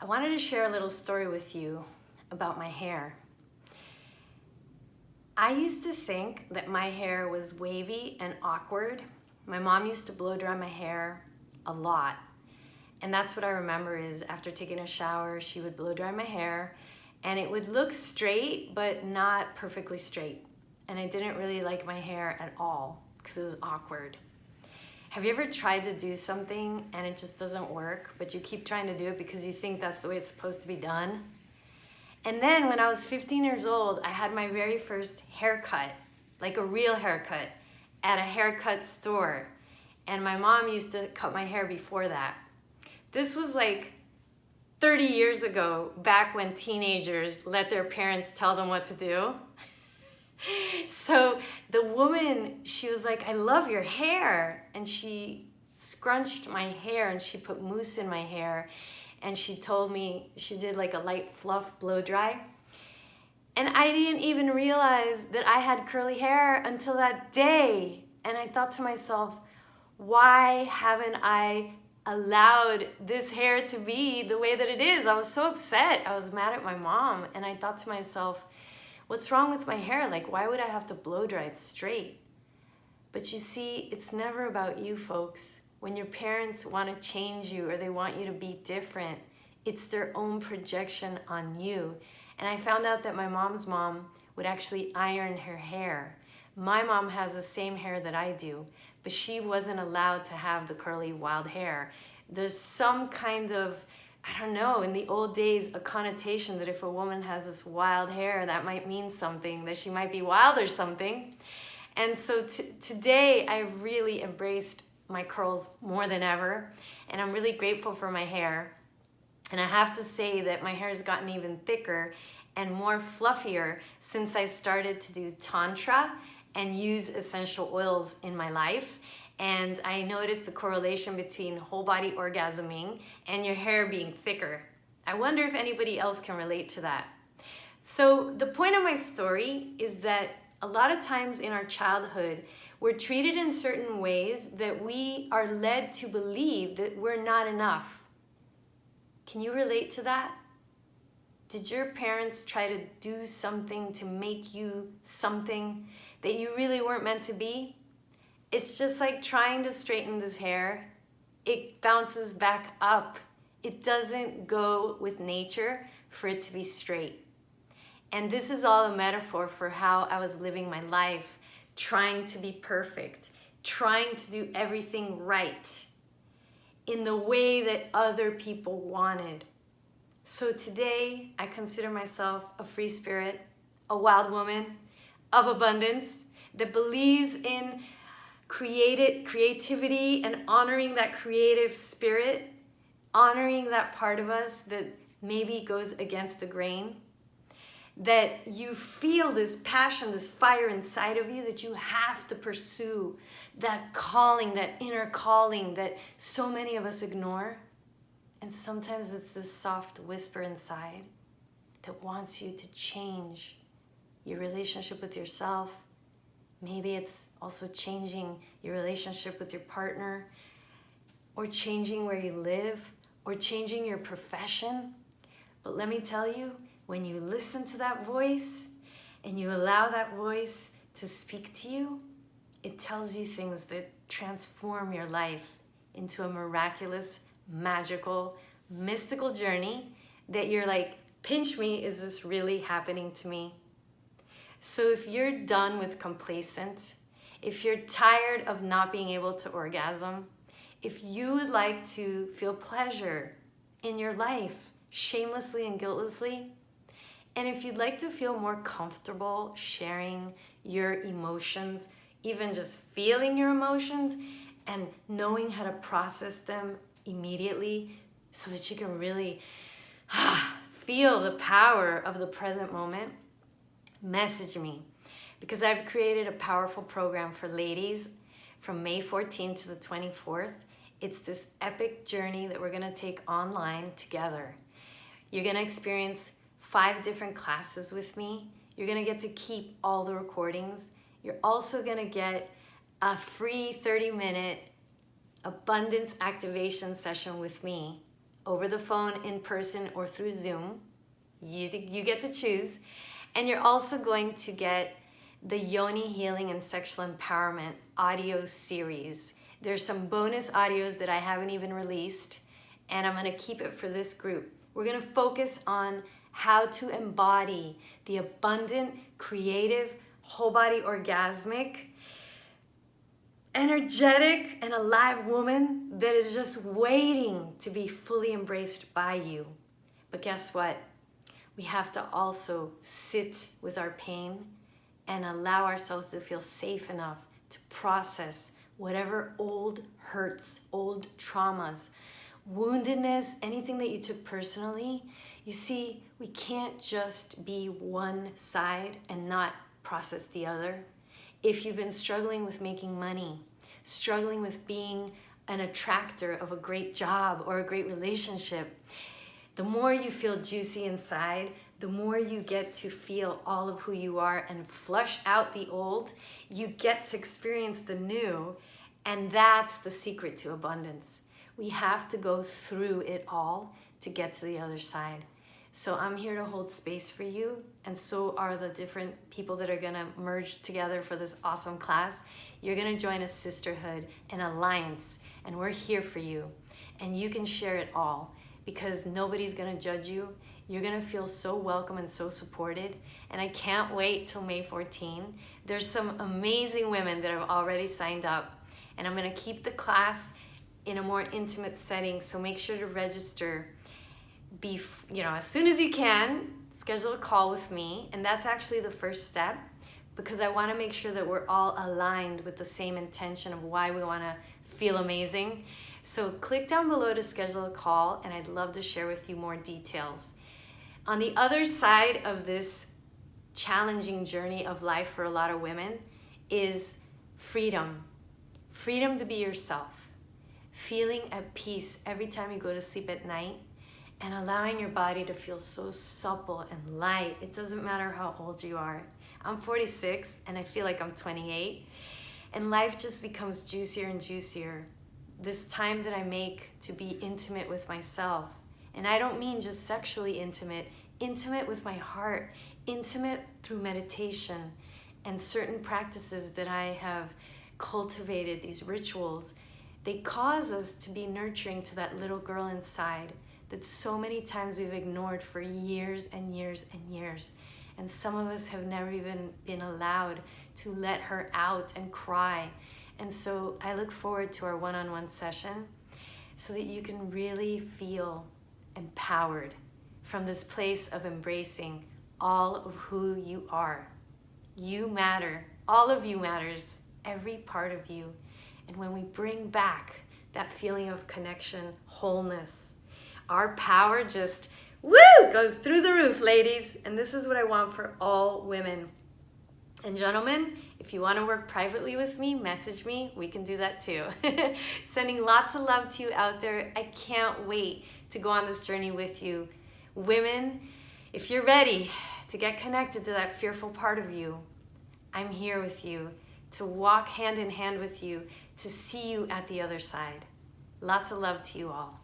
I wanted to share a little story with you about my hair. I used to think that my hair was wavy and awkward. My mom used to blow dry my hair a lot. And that's what I remember is after taking a shower, she would blow dry my hair and it would look straight, but not perfectly straight. And I didn't really like my hair at all because it was awkward. Have you ever tried to do something and it just doesn't work, but you keep trying to do it because you think that's the way it's supposed to be done? And then when I was 15 years old, I had my very first haircut, like a real haircut, at a haircut store. And my mom used to cut my hair before that. This was like 30 years ago, back when teenagers let their parents tell them what to do. So the woman, she was like, "I love your hair." And she scrunched my hair and she put mousse in my hair. And she told me she did like a light fluff blow dry. And I didn't even realize that I had curly hair until that day. And I thought to myself, why haven't I allowed this hair to be the way that it is? I was so upset. I was mad at my mom. And I thought to myself, what's wrong with my hair? Like, why would I have to blow dry it straight? But you see, it's never about you, folks. When your parents want to change you or they want you to be different, it's their own projection on you. And I found out that my mom's mom would actually iron her hair. My mom has the same hair that I do, but she wasn't allowed to have the curly wild hair. There's some kind of, I don't know, in the old days, a connotation that if a woman has this wild hair, that might mean something, that she might be wild or something. And so today, I really embraced my curls more than ever, and I'm really grateful for my hair. And I have to say that my hair has gotten even thicker and more fluffier since I started to do Tantra and use essential oils in my life. And I noticed the correlation between whole body orgasming and your hair being thicker. I wonder if anybody else can relate to that. So the point of my story is that a lot of times in our childhood, we're treated in certain ways that we are led to believe that we're not enough. Can you relate to that? Did your parents try to do something to make you something that you really weren't meant to be? It's just like trying to straighten this hair. It bounces back up. It doesn't go with nature for it to be straight. And this is all a metaphor for how I was living my life, trying to be perfect, trying to do everything right in the way that other people wanted. So today, I consider myself a free spirit, a wild woman of abundance that believes in creativity and honoring that creative spirit, honoring that part of us that maybe goes against the grain, that you feel this passion, this fire inside of you that you have to pursue, that calling, that inner calling that so many of us ignore. And sometimes it's this soft whisper inside that wants you to change your relationship with yourself. Maybe it's also changing your relationship with your partner, or changing where you live, or changing your profession. But let me tell you, when you listen to that voice and you allow that voice to speak to you, it tells you things that transform your life into a miraculous, magical, mystical journey that you're like, pinch me, is this really happening to me? So if you're done with complacent, if you're tired of not being able to orgasm, if you would like to feel pleasure in your life, shamelessly and guiltlessly, and if you'd like to feel more comfortable sharing your emotions, even just feeling your emotions and knowing how to process them immediately so that you can really feel the power of the present moment, message me, because I've created a powerful program for ladies from May 14th to the 24th. It's this epic journey that we're gonna take online together. You're gonna experience 5 different classes with me. You're gonna get to keep all the recordings. You're also gonna get a free 30-minute abundance activation session with me over the phone, in person, or through Zoom. You get to choose. And you're also going to get the Yoni Healing and Sexual Empowerment audio series. There's some bonus audios that I haven't even released, and I'm going to keep it for this group. We're going to focus on how to embody the abundant, creative, whole body orgasmic, energetic, and alive woman that is just waiting to be fully embraced by you. But guess what? We have to also sit with our pain and allow ourselves to feel safe enough to process whatever old hurts, old traumas, woundedness, anything that you took personally. You see, we can't just be one side and not process the other. If you've been struggling with making money, struggling with being an attractor of a great job or a great relationship, the more you feel juicy inside, the more you get to feel all of who you are and flush out the old, you get to experience the new, and that's the secret to abundance. We have to go through it all to get to the other side. So I'm here to hold space for you, and so are the different people that are gonna merge together for this awesome class. You're gonna join a sisterhood, an alliance, and we're here for you. And you can share it all because nobody's gonna judge you. You're gonna feel so welcome and so supported. And I can't wait till May 14. There's some amazing women that have already signed up, and I'm gonna keep the class in a more intimate setting, so make sure to register as soon as you can. Schedule a call with me, and that's actually the first step, because I want to make sure that we're all aligned with the same intention of why we want to feel amazing. So click down below to schedule a call, and I'd love to share with you more details. On the other side of this challenging journey of life for a lot of women is freedom. Freedom to be yourself. Feeling at peace every time you go to sleep at night, and allowing your body to feel so supple and light. It doesn't matter how old you are. I'm 46 and I feel like I'm 28, and life just becomes juicier and juicier. This time that I make to be intimate with myself, and I don't mean just sexually intimate with my heart, intimate through meditation and certain practices that I have cultivated, these rituals. They cause us to be nurturing to that little girl inside that so many times we've ignored for years and years and years. And some of us have never even been allowed to let her out and cry. And so I look forward to our one-on-one session so that you can really feel empowered from this place of embracing all of who you are. You matter. All of you matters. Every part of you. And when we bring back that feeling of connection, wholeness, our power just, goes through the roof, ladies. And this is what I want for all women. And gentlemen, if you want to work privately with me, message me. We can do that too. Sending lots of love to you out there. I can't wait to go on this journey with you. Women, if you're ready to get connected to that fearful part of you, I'm here with you to walk hand in hand with you, to see you at the other side. Lots of love to you all.